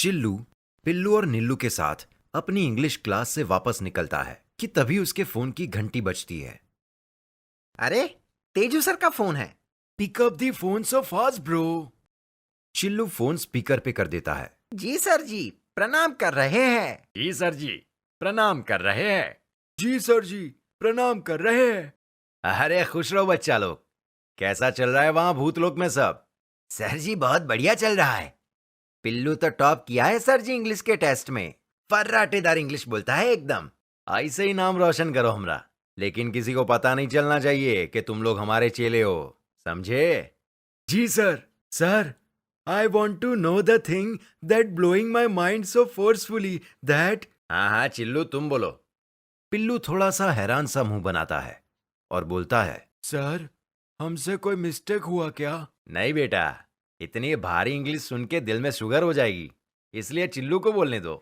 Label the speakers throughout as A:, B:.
A: चिल्लू पिल्लू और नीलू के साथ अपनी इंग्लिश क्लास से वापस निकलता है कि तभी उसके फोन की घंटी बजती है।
B: अरे तेजू सर का फोन है।
A: Pick up the phone so fast bro. Chillu phone speaker पे कर देता है।
B: जी सर जी, प्रणाम कर रहे हैं।
A: जी सर जी, प्रणाम कर रहे हैं। जी सर जी, प्रणाम कर रहे हैं। अरे खुश रहो बच्चा लोग। कैसा चल रहा है वहां भूतलोक में सब?
B: सर जी बहुत बढ़िया चल रहा है। पिल्लू तो टॉप किया है सर जी इंग्लिश के टेस्ट में। फर्राटेदार इंग्लिश बोलता है एकदम।
A: ऐसे ही नाम रोशन करो हमरा, लेकिन किसी को पता नहीं चलना चाहिए कि तुम लोग हमारे चेले हो, समझे? जी sir. Sir, I want to know the thing that blowing my mind so forcefully that... हाँ हाँ चिल्लू तुम बोलो। पिल्लू थोड़ा सा हैरान सा मुंह बनाता है और बोलता है, सर हमसे कोई मिस्टेक हुआ क्या? नहीं बेटा, इतनी भारी इंग्लिश सुन के दिल में शुगर हो जाएगी, इसलिए चिल्लू को बोलने दो।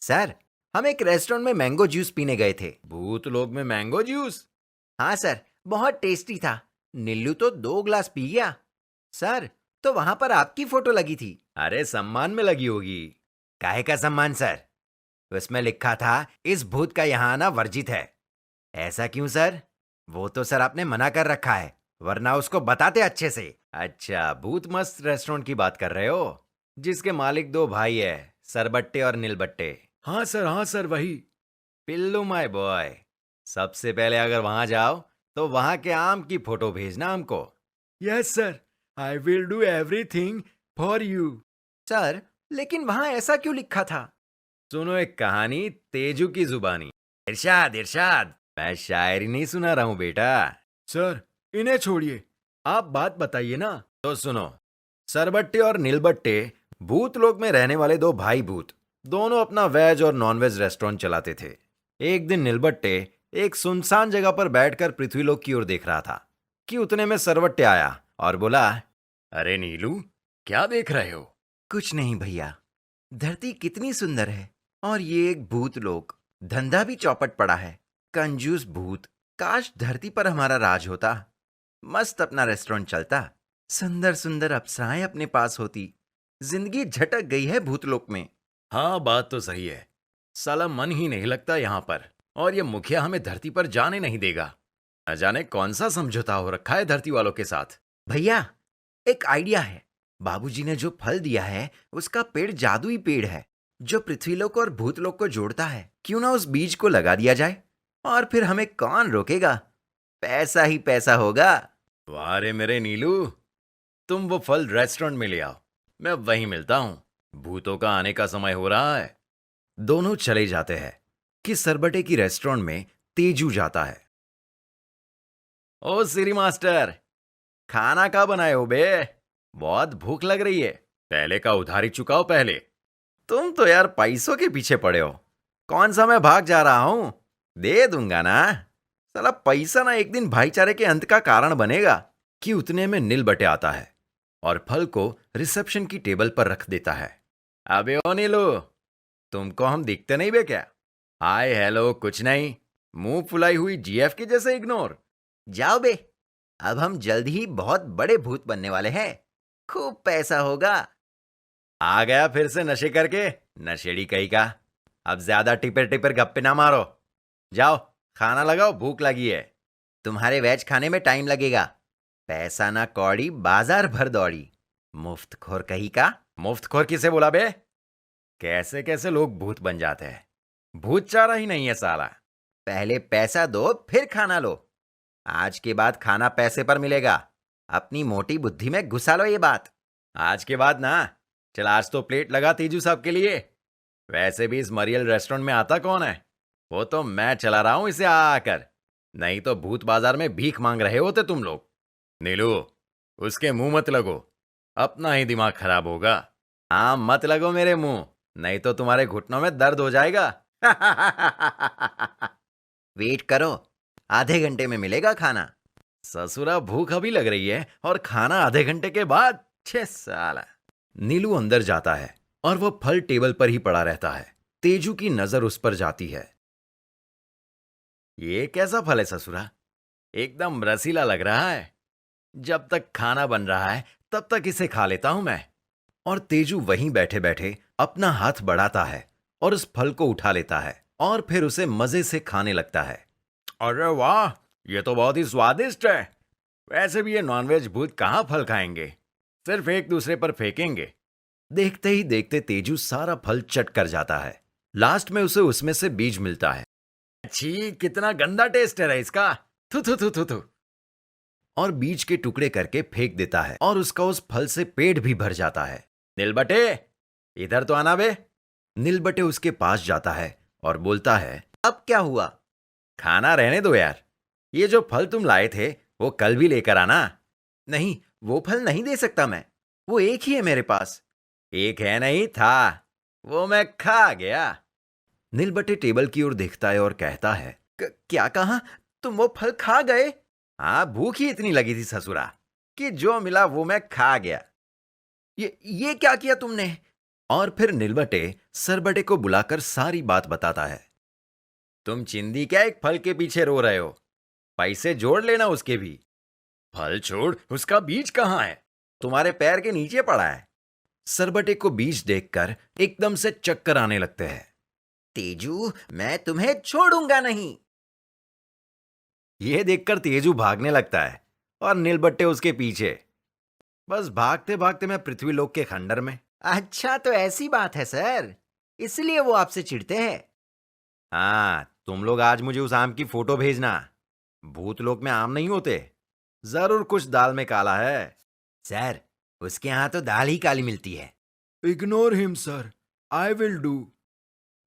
B: सर, हम एक रेस्टोरेंट में मैंगो जूस पीने गए थे।
A: भूत लोक में मैंगो जूस?
B: हाँ सर, बहुत टेस्टी था। नीलू तो 2 ग्लास पी गया। सर, तो वहां पर आपकी फोटो लगी थी।
A: अरे सम्मान में लगी होगी।
B: काहे का सम्मान सर? उसमें लिखा था इस भूत का यहाँ आना वर्जित है। ऐसा क्यों सर? वो तो सर आपने मना कर रखा है, वरना उसको बताते अच्छे से।
A: अच्छा, भूत मस्त रेस्टोरेंट की बात कर रहे हो, जिसके मालिक 2 भाई है, सरबट्टे और नीलबट्टे? हाँ सर वही। पिल्लू माय बॉय, सबसे पहले अगर वहां जाओ तो वहां के आम की फोटो भेजना हमको। Yes sir, I will do everything for you.
B: Sir, लेकिन वहां ऐसा क्यों लिखा था?
A: सुनो एक कहानी तेजू की जुबानी। इरशाद इरशाद, मैं शायरी नहीं सुना रहा हूं बेटा। सर, इन्हें छोड़िए, आप बात बताइए ना। तो सुनो, सरबट्टे और नीलबट्टे भूत लोक में रहने वाले 2 भाई भूत, दोनों अपना वेज और नॉनवेज रेस्टोरेंट चलाते थे। एक दिन नीलबट्टे एक सुनसान जगह पर बैठकर पृथ्वीलोक की ओर देख रहा था कि उतने में सरवट्टे आया और बोला, अरे नीलू, क्या देख रहे हो?
B: कुछ नहीं भैया, धरती कितनी सुंदर है और ये एक भूत लोक, धंधा भी चौपट पड़ा है। कंजूस भूत, काश धरती पर हमारा राज होता। मस्त अपना रेस्टोरेंट चलता, सुंदर सुंदर अप्सराएं अपने पास होती। जिंदगी झटक गई है भूतलोक में।
A: हाँ बात तो सही है, साला मन ही नहीं लगता यहाँ पर, और ये मुखिया हमें धरती पर जाने नहीं देगा। न जाने कौन सा समझौता हो रखा है धरती वालों के साथ।
B: भैया, एक आइडिया है। बाबूजी ने जो फल दिया है उसका पेड़ जादुई पेड़ है जो पृथ्वीलोक और भूतलोक को जोड़ता है। क्यों ना उस बीज को लगा दिया जाए, और फिर हमें कौन रोकेगा? पैसा ही पैसा होगा।
A: वाह रे मेरे नीलू, तुम वो फल रेस्टोरेंट में ले आओ, मैं वहीं मिलता हूँ। भूतों का आने का समय हो रहा है। दोनों चले जाते हैं कि सरबटे की रेस्टोरेंट में तेजू जाता है। ओ सिरी मास्टर, खाना क्या बनाए हो बे? बहुत भूख लग रही है। पहले का उधारी चुकाओ पहले। तुम तो यार पैसों के पीछे पड़े हो। कौन सा मैं भाग जा रहा हूं? दे दूंगा ना। साला पैसा ना एक दिन भाईचारे के अंत का कारण बनेगा। कि उतने में नीलबटे आता है और फल को रिसेप्शन की टेबल पर रख देता है। अबे ओ नीलू, तुमको हम दिखते नहीं बे क्या? हाय हेलो कुछ नहीं, मुंह फुलाई हुई जीएफ की जैसे इग्नोर।
B: जाओ बे, अब हम जल्द ही बहुत बड़े भूत बनने वाले हैं। खूब पैसा होगा।
A: आ गया फिर से नशे करके, नशेड़ी कहीं का। अब ज्यादा टिपर टिपर गप्पे ना मारो, जाओ खाना लगाओ, भूख लगी है।
B: तुम्हारे वेज खाने में टाइम लगेगा। पैसा ना कौड़ी, बाजार भर दौड़ी। मुफ्तखोर कहीं का।
A: मुफ्तखोर किसे बोला बे? कैसे कैसे लोग भूत बन जाते हैं, भूत चारा ही नहीं है साला।
B: पहले पैसा दो फिर खाना लो। आज के बाद खाना पैसे पर मिलेगा। अपनी मोटी बुद्धि में घुसा लो ये बात।
A: आज के बाद ना, चल आज तो प्लेट लगा तेजू साहब के लिए। वैसे भी इस मरियल रेस्टोरेंट में आता कौन है? वो तो मैं चला रहा हूं इसे आकर, नहीं तो भूत बाजार में भीख मांग रहे होते तुम लोग। नीलू, उसके मुंह मत लगो, अपना ही दिमाग खराब होगा। हाँ मत लगो मेरे मुंह, नहीं तो तुम्हारे घुटनों में दर्द हो जाएगा।
B: वेट करो, आधे घंटे में मिलेगा खाना।
A: ससुरा भूख अभी लग रही है और खाना आधे घंटे के बाद? छह साला। नीलू अंदर जाता है और वह फल टेबल पर ही पड़ा रहता है। तेजू की नजर उस पर जाती है। ये कैसा फल है ससुरा? एकदम रसीला लग रहा है। जब तक खाना बन रहा है तब तक इसे खा लेता हूं मैं। और तेजू वहीं बैठे बैठे अपना हाथ बढ़ाता है और उस फल को उठा लेता है और फिर उसे मजे से खाने लगता है। अरे वाह, ये तो बहुत ही स्वादिष्ट है। वैसे भी ये नॉनवेज भूत कहाँ फल खाएंगे, सिर्फ एक दूसरे पर फेंकेंगे। देखते ही देखते तेजू सारा फल चट कर जाता है। लास्ट में उसे उसमें से बीज मिलता है। छी, कितना गंदा टेस्ट है इसका। थू थू थू थू थू। और बीज के टुकड़े करके फेंक देता है और उसका उस फल से पेट भी भर जाता है। नीलबटे, इधर तो आना बे। नीलबटे उसके पास जाता है और बोलता है,
B: अब क्या हुआ?
A: खाना रहने दो यार। ये जो फल तुम लाए थे वो कल भी लेकर आना।
B: नहीं, वो फल नहीं दे सकता मैं। वो एक ही है मेरे पास।
A: एक है नहीं था, वो मैं खा गया। नीलबटे टेबल की ओर देखता है और कहता है,
B: क्या कहा? तुम वो फल खा गए?
A: हाँ, भूख ही इतनी लगी थी ससुरा कि जो मिला वो मैं खा गया।
B: ये क्या किया तुमने?
A: और फिर नीलबटे सरबटे को बुलाकर सारी बात बताता है। तुम चिंदी क्या एक फल के पीछे रो रहे हो? पैसे जोड़ लेना उसके भी। फल छोड़, उसका बीज कहाँ है? तुम्हारे पैर के नीचे पड़ा है। सरबटे को बीज देखकर एकदम से चक्कर आने लगते हैं।
B: तेजू, मैं तुम्हें छोड़ूंगा नहीं।
A: यह देखकर तेजू भागने लगता है और नीलबट्टे उसके पीछे। बस भागते भागते मैं पृथ्वीलोक के खंडर में।
B: अच्छा, तो ऐसी बात है सर, इसलिए वो आपसे चिढ़ते हैं।
A: हाँ, तुम लोग आज मुझे उस आम की फोटो भेजना। भूतलोक में आम नहीं होते, जरूर कुछ दाल में काला है।
B: सर, उसके यहाँ तो दाल ही काली मिलती है।
A: Ignore him sir, I will do.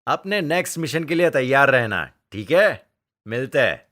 A: अपने नेक्स्ट मिशन के लिए तैयार रहना, ठीक है? मिलते हैं।